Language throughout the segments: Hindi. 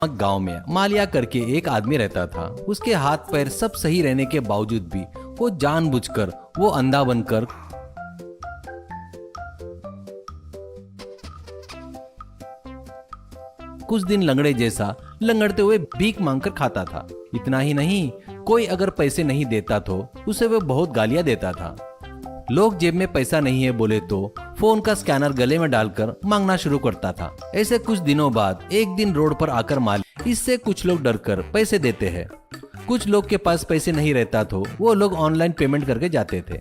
गांव में मालिया करके एक आदमी रहता था। उसके हाथ पैर सब सही रहने के बावजूद भी वो जानबूझकर वो अंधा बनकर कुछ दिन लंगड़े जैसा लंगड़ते हुए भीख मांगकर खाता था। इतना ही नहीं, कोई अगर पैसे नहीं देता तो उसे वो बहुत गालियां देता था। लोग जेब में पैसा नहीं है बोले तो फोन का स्कैनर गले में डालकर मांगना शुरू करता था। ऐसे कुछ दिनों बाद एक दिन रोड पर आकर मालिक इससे कुछ लोग डरकर पैसे देते हैं। कुछ लोग के पास पैसे नहीं रहता तो वो लोग ऑनलाइन पेमेंट करके जाते थे।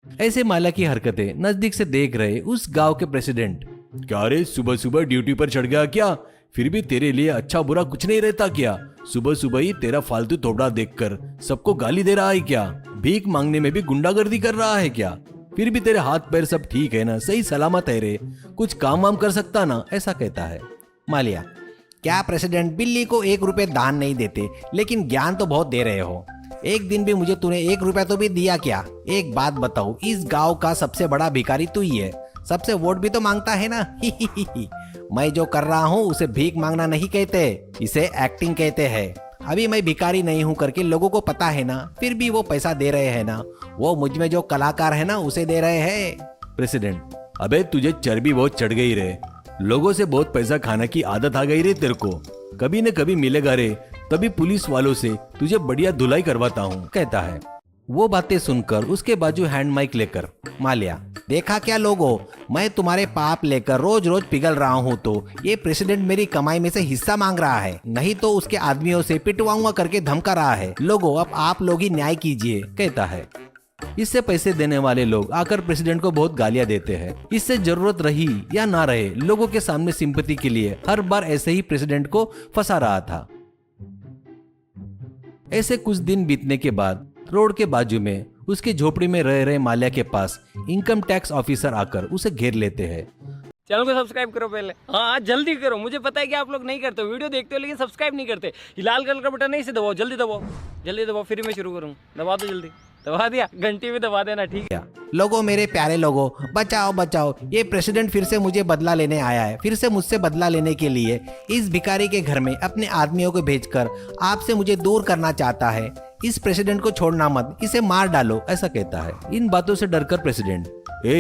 ऐसे मालिया की हरकतें नजदीक से देख रहे उस गांव के प्रेसिडेंट, क्या रे सुबह सुबह ड्यूटी पर चढ़ गया क्या? फिर भी तेरे लिए अच्छा बुरा कुछ नहीं रहता क्या? सुबह सुबह ही तेरा फालतू थोबड़ा देखकर सबको गाली दे रहा है क्या? भीख मांगने में भी गुंडागर्दी कर रहा है क्या? फिर भी तेरे हाथ पैर सब ठीक है ना? सही सलामत है रे? कुछ काम वाम कर सकता ना? ऐसा कहता है मालिया। क्या प्रेसिडेंट, बिल्ली को 1 रुपए दान नहीं देते, लेकिन ज्ञान तो बहुत दे रहे हो। एक दिन भी मुझे तूने 1 रुपया तो भी दिया क्या? एक बात बताओ, इस गांव का सबसे बड़ा भिखारी तू ही है, सबसे वोट भी तो मांगता है ना। मैं जो कर रहा हूँ उसे भीख मांगना नहीं कहते, इसे एक्टिंग कहते हैं। अभी मैं भिखारी नहीं हूँ करके लोगों को पता है ना, फिर भी वो पैसा दे रहे हैं ना। वो मुझ में जो कलाकार है ना उसे दे रहे हैं। प्रेसिडेंट, अबे तुझे चर्बी बहुत चढ़ गई रे, लोगों से बहुत पैसा खाने की आदत आ गई रे तेरे को। कभी न कभी मिलेगा रे, तभी पुलिस वालों से तुझे बढ़िया धुलाई करवाता हूँ, कहता है। वो बातें सुनकर उसके बाजू हैंड माइक लेकर मालिया, देखा क्या लोगों, मैं तुम्हारे पाप लेकर रोज रोज पिघल रहा हूँ तो ये प्रेसिडेंट मेरी कमाई में से हिस्सा मांग रहा है, नहीं तो उसके आदमियों से पिटवाऊंगा करके धमका रहा है। लोगों, अब आप लोग ही न्याय कीजिए, कहता है। इससे पैसे देने वाले लोग आकर प्रेसिडेंट को बहुत गालियां देते हैं। इससे जरूरत रही या ना रहे, लोगों के सामने सिंपैथी के लिए हर बार ऐसे ही प्रेसिडेंट को फंसा रहा था। ऐसे कुछ दिन बीतने के बाद रोड के बाजू में उसकी झोपड़ी में रह रहे मालिया के पास इनकम टैक्स ऑफिसर आकर उसे घेर लेते हैं। चैनल को सब्सक्राइब करो पहले, हाँ जल्दी करो। मुझे पता है कि आप लोग नहीं करते, वीडियो देखते हो लेकिन सब्सक्राइब नहीं करते। ये लाल कलर का बटन नहीं से दबाओ, जल्दी दबाओ, जल्दी दबाओ, फिर मैं शुरू करूँ। दबा दो जल्दी, दबा दिया, घंटी भी दबा देना, ठीक है। लोगों, मेरे प्यारे लोगों, बचाओ बचाओ, ये प्रेसिडेंट फिर से मुझे बदला लेने आया है। फिर से मुझसे बदला लेने के लिए इस भिखारी के घर में अपने आदमियों को भेजकर आपसे मुझे दूर करना चाहता है। इस प्रेसिडेंट को छोड़ना मत, इसे मार डालो, ऐसा कहता है। इन बातों से डरकर प्रेसिडेंट,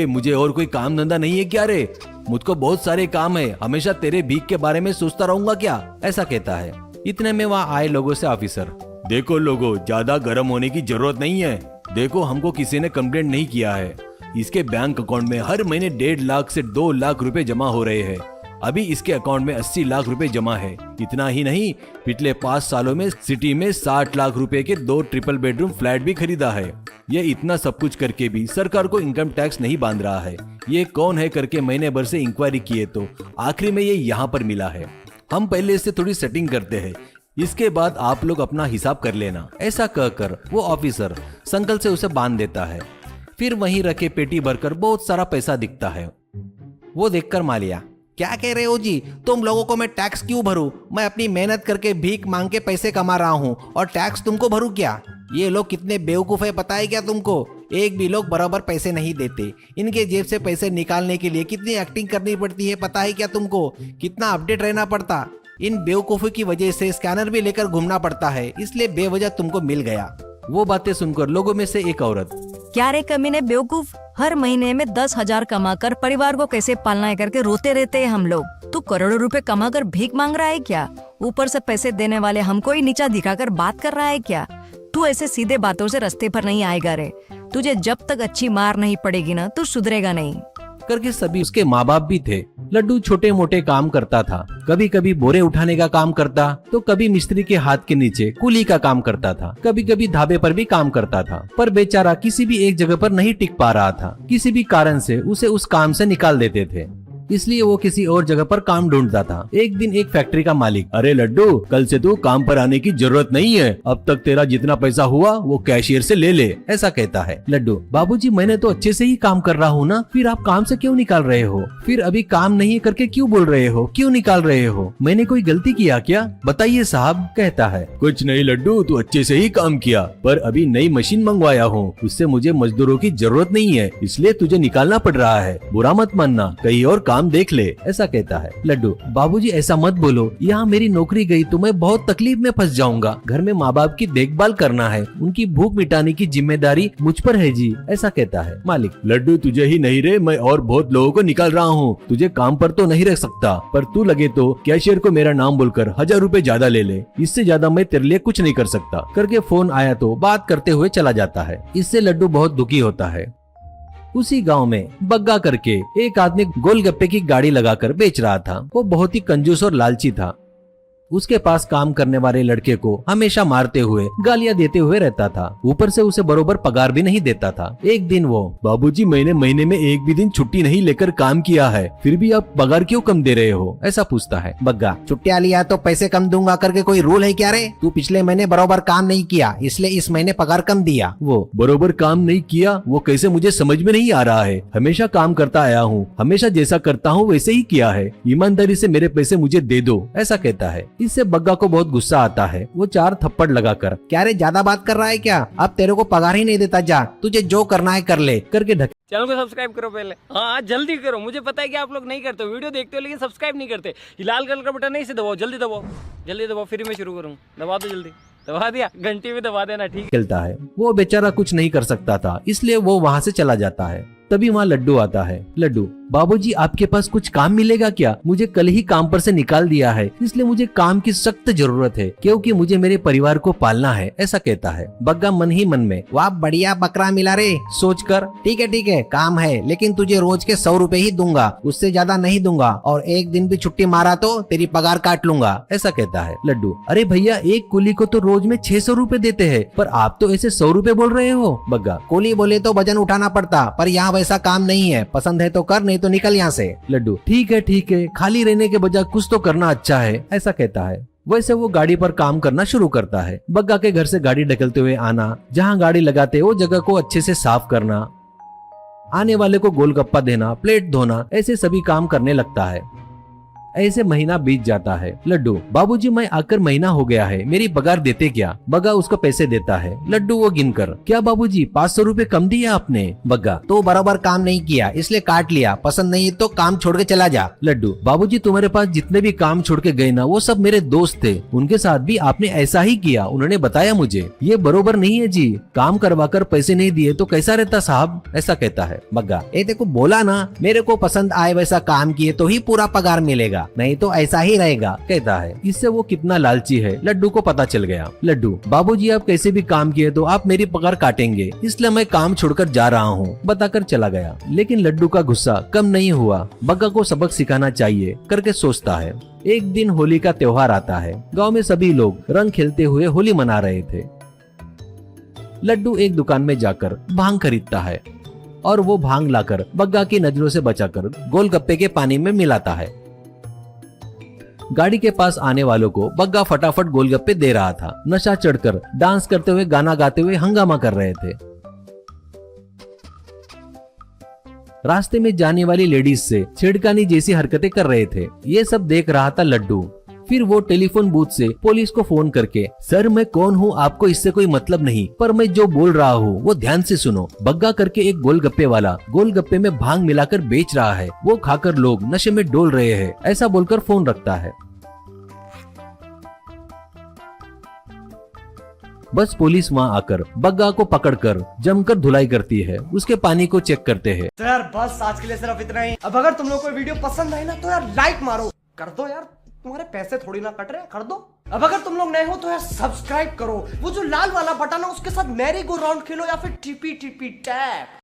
मुझे और कोई काम धंधा नहीं है क्या रे? मुझको बहुत सारे काम है, हमेशा तेरे भीख के बारे में सोचता रहूंगा क्या? ऐसा कहता है। इतने में वहाँ आए लोगों से ऑफिसर, देखो लोगों, ज्यादा गर्म होने की जरूरत नहीं है। देखो, हमको किसी ने कंप्लेंट नहीं किया है। इसके बैंक अकाउंट में हर महीने 1.5 लाख से 2 लाख रुपए जमा हो रहे हैं। अभी इसके अकाउंट में 80 लाख रुपए जमा है। इतना ही नहीं, पिछले 5 सालों में सिटी में 60 लाख रुपए के 2 ट्रिपल बेडरूम फ्लैट भी खरीदा है। ये इतना सब कुछ करके भी सरकार को इनकम टैक्स नहीं बांध रहा है। ये कौन है करके महीने भर से इंक्वायरी किए तो आखिरी में ये यहाँ पर मिला है। हम पहले इससे थोड़ी सेटिंग करते हैं, इसके बाद आप लोग अपना हिसाब कर लेना। ऐसा कहकर वो ऑफिसर संकल से उसे बांध देता है। फिर वहीं रखे पेटी भरकर बहुत सारा पैसा दिखता है। वो देखकर मालिया, क्या कह रहे हो जी? तुम लोगों को मैं टैक्स क्यों भरूं? मैं अपनी मेहनत करके भीख मांग के पैसे कमा रहा हूं और टैक्स तुमको भरूं क्या? ये लोग कितने बेवकूफ है पता है क्या तुमको? एक भी लोग बराबर पैसे नहीं देते। इनके जेब से पैसे निकालने के लिए कितनी एक्टिंग करनी पड़ती है पता है क्या तुमको? कितना अपडेट रहना पड़ता। इन बेवकूफों की वजह से स्कैनर भी लेकर घूमना पड़ता है, इसलिए बेवजह तुमको मिल गया। वो बातें सुनकर लोगों में से एक औरत, क्या रे कमीने बेवकूफ, हर महीने में 10,000 कमाकर परिवार को कैसे पालना है करके रोते रहते हैं हम लोग। तू करोड़ों रुपए कमाकर भीख मांग रहा है क्या? ऊपर से पैसे देने वाले हमको ही नीचा दिखाकर बात कर रहा है क्या? तू ऐसे सीधे बातों से रास्ते पर नहीं आएगा रे। तुझे जब तक अच्छी मार नहीं पड़ेगी ना, तू सुधरेगा नहीं, करके सभी उसके माँ बाप भी थे। लड्डू छोटे मोटे काम करता था, कभी कभी बोरे उठाने का काम करता तो कभी मिस्त्री के हाथ के नीचे कुली का काम करता था, कभी कभी ढाबे पर भी काम करता था। पर बेचारा किसी भी एक जगह पर नहीं टिक पा रहा था। किसी भी कारण से उसे उस काम से निकाल देते थे, इसलिए वो किसी और जगह पर काम ढूंढता था। एक दिन एक फैक्ट्री का मालिक, अरे लड्डू, कल से तू काम पर आने की जरूरत नहीं है। अब तक तेरा जितना पैसा हुआ वो कैशियर से ले ले, ऐसा कहता है। लड्डू, बाबूजी मैंने तो अच्छे से ही काम कर रहा हूँ ना, फिर आप काम से क्यों निकाल रहे हो? फिर अभी काम नहीं करके क्यों बोल रहे हो? क्यों निकाल रहे हो? मैंने कोई गलती किया क्या? बताइए साहब, कहता है। कुछ नहीं लड्डू, तू अच्छे से ही काम किया, पर अभी नई मशीन मंगवाया हूँ, उससे मुझे मजदूरों की जरूरत नहीं है, इसलिए तुझे निकालना पड़ रहा है। बुरा मत मानना, कहीं और काम काम देख ले, ऐसा कहता है। लड्डू, बाबूजी ऐसा मत बोलो, यहाँ मेरी नौकरी गई तो मैं बहुत तकलीफ में फंस जाऊंगा। घर में माँ बाप की देखभाल करना है, उनकी भूख मिटाने की जिम्मेदारी मुझ पर है जी, ऐसा कहता है। मालिक, लड्डू तुझे ही नहीं रे, मैं और बहुत लोगों को निकाल रहा हूँ, तुझे काम पर तो नहीं रख सकता, पर तू लगे तो कैशियर को मेरा नाम बोलकर 1000 रुपए ज्यादा ले ले, इससे ज्यादा मैं तेरे लिए कुछ नहीं कर सकता करके फोन आया तो बात करते हुए चला जाता है। इससे लड्डू बहुत दुखी होता है। उसी गांव में बग्गा करके एक आदमी गोलगप्पे की गाड़ी लगाकर बेच रहा था। वो बहुत ही कंजूस और लालची था। उसके पास काम करने वाले लड़के को हमेशा मारते हुए गालियां देते हुए रहता था। ऊपर से उसे बरोबर पगार भी नहीं देता था। एक दिन वो, बाबूजी मैंने महीने में एक भी दिन छुट्टी नहीं लेकर काम किया है, फिर भी आप पगार क्यों कम दे रहे हो, ऐसा पूछता है। बग्गा, छुट्टियां लिया तो पैसे कम दूंगा करके कोई रूल है क्या रे? तू पिछले महीने बरोबर काम नहीं किया, इसलिए इस महीने पगार कम दिया। वो, बरोबर काम नहीं किया वो कैसे मुझे समझ में नहीं आ रहा है, हमेशा काम करता आया हूँ, हमेशा जैसा करता हूँ वैसे ही किया है, ईमानदारी से मेरे पैसे मुझे दे दो, ऐसा कहता है। इससे बग्गा को बहुत गुस्सा आता है। वो 4 थप्पड़ लगाकर, क्या रे ज्यादा बात कर रहा है क्या, अब तेरे को पगार ही नहीं देता, जा तुझे जो करना है कर ले, करके ढक। चैनल को सब्सक्राइब करो पहले, हाँ जल्दी करो, मुझे पता है कि आप लोग नहीं करते, वीडियो देखते हो लेकिन सब्सक्राइब नहीं करते। ये लाल कलर का बटन नहीं से दबाओ, जल्दी दबाओ, जल्दी दबाओ, फिर मैं शुरू करूँ, दबा दो जल्दी, दबा दिया, घंटी भी दबा देना, ठीक खेलता है। वो बेचारा कुछ नहीं कर सकता था, इसलिए वो वहाँ से चला जाता है। तभी वहाँ लड्डू आता है। लड्डू, बाबूजी आपके पास कुछ काम मिलेगा क्या, मुझे कल ही काम पर से निकाल दिया है, इसलिए मुझे काम की सख्त जरूरत है, क्योंकि मुझे मेरे परिवार को पालना है, ऐसा कहता है। बग्गा मन ही मन में, वाह बढ़िया बकरा मिला रे, सोचकर, ठीक है काम है, लेकिन तुझे रोज के 100 रुपए ही दूंगा, उससे ज्यादा नहीं दूंगा, और एक दिन भी छुट्टी मारा तो तेरी पगार काट लूंगा, ऐसा कहता है। लड्डू, अरे भैया एक कुली को तो रोज में 600 रुपए देते हैं, पर आप तो ऐसे 100 रुपए बोल रहे हो। बग्गा, कुली बोले तो वजन उठाना पड़ता, पर यहाँ वैसा काम नहीं है, पसंद है तो कर, नहीं तो निकल यहाँ से। लड्डू, ठीक है, खाली रहने के बजाय कुछ तो करना अच्छा है, ऐसा कहता है। वैसे वो गाड़ी पर काम करना शुरू करता है। बग्गा के घर से गाड़ी ढकलते हुए आना, जहाँ गाड़ी लगाते वो जगह को अच्छे से साफ करना, आने वाले को गोलगप्पा देना, प्लेट धोना, ऐसे सभी काम करने लगता है। ऐसे महीना बीत जाता है। लड्डू, बाबूजी मैं आकर महीना हो गया है, मेरी पगार देते क्या? बग्गा उसको पैसे देता है। लड्डू वो गिनकर, क्या बाबूजी 500 रुपए कम दिए आपने? बग्गा, तो बराबर काम नहीं किया इसलिए काट लिया, पसंद नहीं तो काम छोड़ के चला जा। लड्डू, बाबूजी तुम्हारे पास जितने भी काम छोड़ के गए ना वो सब मेरे दोस्त थे, उनके साथ भी आपने ऐसा ही किया, उन्होंने बताया मुझे, ये बरोबर नहीं है जी, काम करवा कर पैसे नहीं दिए तो कैसा रहता साहब, ऐसा कहता है। बग्गा, ए देखो बोला ना, मेरे को पसंद आए वैसा काम किए तो ही पूरा पगार मिलेगा, नहीं तो ऐसा ही रहेगा, कहता है। इससे वो कितना लालची है लड्डू को पता चल गया। लड्डू, बाबूजी आप कैसे भी काम किए तो आप मेरी पगार काटेंगे, इसलिए मैं काम छोड़कर जा रहा हूँ, बताकर चला गया। लेकिन लड्डू का गुस्सा कम नहीं हुआ। बग्गा को सबक सिखाना चाहिए करके सोचता है। एक दिन होली का त्योहार आता है। गाँव में सभी लोग रंग खेलते हुए होली मना रहे थे। लड्डू एक दुकान में जाकर भांग खरीदता है और वो भांग लाकर बग्गा की नजरों से बचाकर गोलगप्पे के पानी में मिलाता है। गाड़ी के पास आने वालों को बग्गा फटाफट गोलगप्पे दे रहा था। नशा चढ़कर डांस करते हुए गाना गाते हुए हंगामा कर रहे थे। रास्ते में जाने वाली लेडीज से छेड़खानी जैसी हरकतें कर रहे थे। ये सब देख रहा था लड्डू। फिर वो टेलीफोन बूथ से पुलिस को फोन करके, सर मैं कौन हूँ आपको इससे कोई मतलब नहीं, पर मैं जो बोल रहा हूँ वो ध्यान से सुनो। बग्गा करके एक गोलगप्पे वाला गोलगप्पे में भांग मिलाकर बेच रहा है, वो खाकर लोग नशे में डोल रहे हैं, ऐसा बोलकर फोन रखता है। बस पुलिस वहाँ आकर बग्गा को पकड़कर जमकर धुलाई करती है, उसके पानी को चेक करते हैं। तो यार बस आज के लिए सिर्फ इतना ही। अब अगर तुम लोग को वीडियो पसंद आई ना तो यार लाइक मारो, कर दो यार, तुम्हारे पैसे थोड़ी ना कट रहे, कर दो। अब अगर तुम लोग नए हो तो यार सब्सक्राइब करो, वो जो लाल वाला बटन है उसके साथ मैरी गो राउंड खेलो या फिर टिपी टिपी टैप।